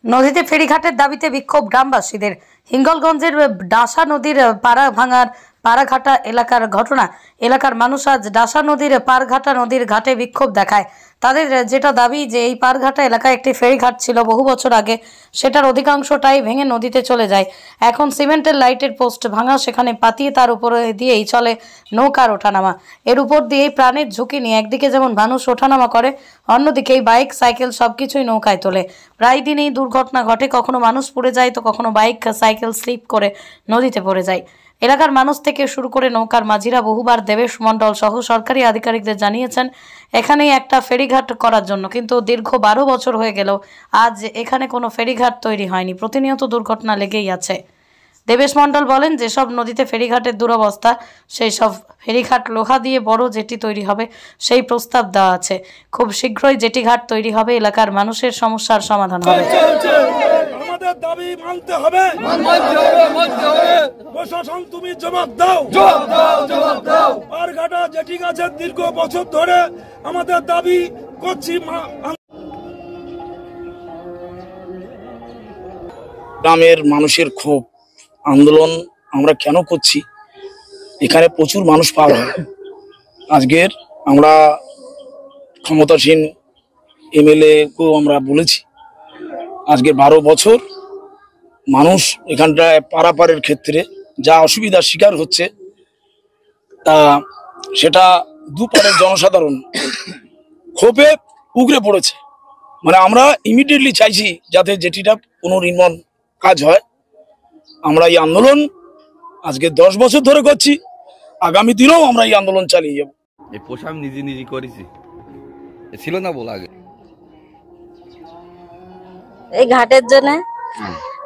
নদীতে ফেরিঘাটের দাবিতে বিক্ষোভ গ্রামবাসীদের। হিঙ্গলগঞ্জের ডাসা নদীর পাড়া ভাঙার পাড়াঘাটা এলাকার ঘটনা। এলাকার মানুষ আজ ডাসা নদীর পাড়ঘাটা নদীর ঘাটে বিক্ষোভ দেখায়। তাদের যেটা দাবি যে এই পাড়ঘাটা এলাকায় একটি ফেরিঘাট ছিল বহু বছর আগে, সেটার অধিকাংশটাই ভেঙে নদীতে চলে যায়। এখন সিমেন্টের লাইটের পোস্ট ভাঙা, সেখানে পাতিয়ে তার উপরে দিয়েই চলে নৌকার ওঠানামা। এর উপর দিয়েই প্রাণের ঝুঁকি নিয়ে একদিকে যেমন মানুষ ওঠানামা করে, অন্যদিকেই বাইক সাইকেল সবকিছুই নৌকায় তোলে। প্রায় দিনই দুর্ঘটনা ঘটে, কখনো মানুষ পড়ে যায় তো কখনো বাইক সাইকেল স্লিপ করে নদীতে পড়ে যায়। এলাকার মানুষ থেকে শুরু করে নৌকার মাঝিরা বহুবার দেবেশ মণ্ডল সহ সরকারি আধিকারিকদের জানিয়েছেন এখানেই একটা ফেরিঘাট করার জন্য, কিন্তু দীর্ঘ 12 বছর হয়ে গেল আজ এখানে কোনো ফেরিঘাট তৈরি হয়নি। প্রতিনিয়ত দুর্ঘটনা লেগেই আছে। দেবেশ মণ্ডল বলেন, যেসব নদীতে ফেরিঘাটের দুরবস্থা সেই সব ফেরিঘাট লোহা দিয়ে বড় জেটি তৈরি হবে সেই প্রস্তাব দেওয়া আছে। খুব শীঘ্রই জেটি ঘাট তৈরি হবে, এলাকার মানুষের সমস্যার সমাধান হবে। আমাদের দাবি মানতে হবে, প্রশাসন তুমি জবাব দাও। পাড়ঘাটা জেটি গাছের দীর্ঘ বছর ধরে আমাদের দাবি করছি। গ্রামের মানুষের ক্ষোভ আন্দোলন আমরা কেন করছি, এখানে প্রচুর মানুষ পার হয়। আজকের আমরা ক্ষমতাসীন এমএলএ কেও আমরা বলেছি, আজকে 12 বছর মানুষ এখানটায় পারাপারের ক্ষেত্রে যা অসুবিধার শিকার হচ্ছে, তা সেটা দুপারের জনসাধারণ ক্ষোভে উগরে পড়েছে। মানে আমরা ইমিডিয়েটলি চাইছি যাতে যেটিটা পুনর্নির্মাণ কাজ হয়। আমরা এই আন্দোলন আজকে 10 বছর ধরে করছি, আগামী দিনেও আমরা এই আন্দোলন চালিয়ে যাব। এই পোশাক নিজে করেছি, ছিল না বলা আগে এই ঘাটের জন্য।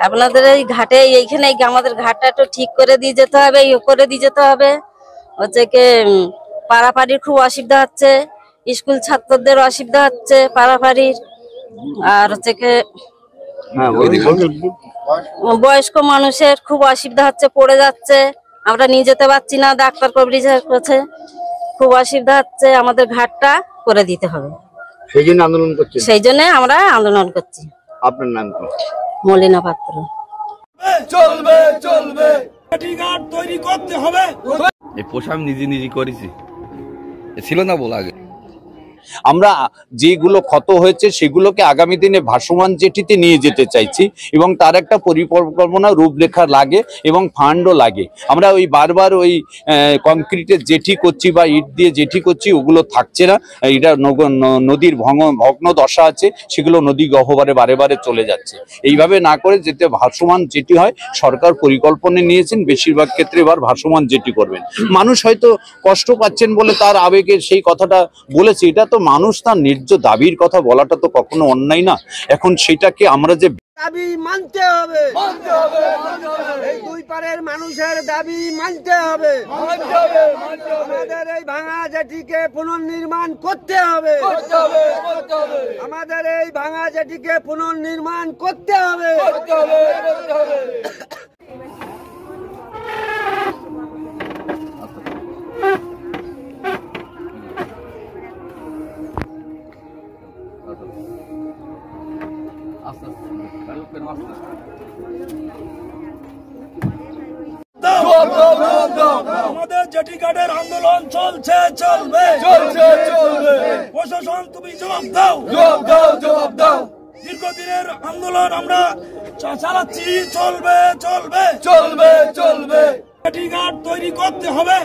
আপনাদের এই ঘাটে এইখানে আমাদের ঘাটটা একটু ঠিক করে দিয়ে যেতে হবে, করে দিয়ে যেতে হবে। হচ্ছে কি পারাপাড়ির খুব অসুবিধা হচ্ছে, স্কুল ছাত্রদের অসুবিধা হচ্ছে পারাপাড়ির, আর হচ্ছে কি বয়স্ক মানুষের খুব অসুবিধা হচ্ছে, পড়ে যাচ্ছে, আমরা নিয়ে যেতে পারছি না, ডাক্তার কবরিজ করছে, খুব অসুবিধা হচ্ছে। আমাদের ঘাটটা করে দিতে হবে, সেই জন্য আন্দোলন করছি। সেই জন্য আমরা আন্দোলন করছি। আপনার নাম কি? মলিনা পাত্র। চলবে চলবে, জেটি ঘাট তৈরি করতে হবে। এই পোশাক নিজে করেছি, ছিল না বলা আগে। আমরা যেগুলো ক্ষত হয়েছে সেগুলোকে আগামী দিনে ভাসমান জেটিতে নিয়ে যেতে চাইছি, এবং তার একটা পরিকল্পনা রূপরেখা লাগে এবং ফান্ডও লাগে। আমরা ওই বারবার ওই কংক্রিটের জেটি করছি বা ইট দিয়ে জেটি করছি, ওগুলো থাকছে না। এটা নদীর ভগ্ন দশা আছে, সেগুলো নদী গহ্বরে বারে চলে যাচ্ছে। এইভাবে না করে যেতে ভাসমান জেটি হয়, সরকার পরিকল্পনা নিয়েছেন বেশিরভাগ ক্ষেত্রে এবার ভাসমান জেটি করবেন। মানুষ হয়তো কষ্ট পাচ্ছেন বলে তার আবেগে সেই কথাটা বলেছে, এটা তো মানুষ তার ন্যায্য দাবির কথা বলাটা তো কখনো অন্যায় না। এখন সেটাকে আমরা যে দাবি মানতে হবে, এই দুই পারের মানুষের দাবি মানতে হবে। আমাদের এই ভাঙা জেটিকে পুনর্নির্মাণ করতে হবে, আমাদের এই ভাঙা জেটিকে পুনর্নির্মাণ করতে হবে। আমাদের জেটি ঘাটের আন্দোলন চলছে, চলবে, প্রশাসন তুমি জবাব দাও। দীর্ঘদিনের আন্দোলন আমরা চালাচ্ছি, চলবে, জেটি ঘাট তৈরি করতে হবে।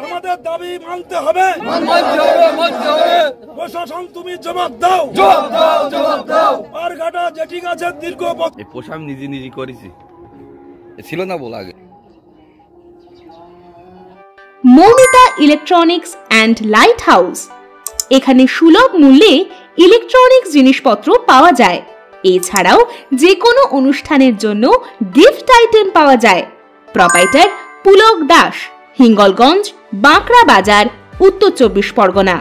আমাদের দাবি মানতে হবে, প্রশাসন তুমি জবাব দাও। পাড়ঘাটা জেটি গাছের দীর্ঘ এই পোশাক নিজে করেছি, ছিল না বলা আগে। Moumita electronics and light house, এখানে সুলভ মূল্যে ইলেকট্রনিক্স জিনিসপত্র পাওয়া যায়। এছাড়াও যে কোনো অনুষ্ঠানের জন্য গিফট আইটেম পাওয়া যায়। প্রোপাইটার পুলক দাস, হিঙ্গলগঞ্জ, বাঁকড়া বাজার, উত্তর 24 পরগনা।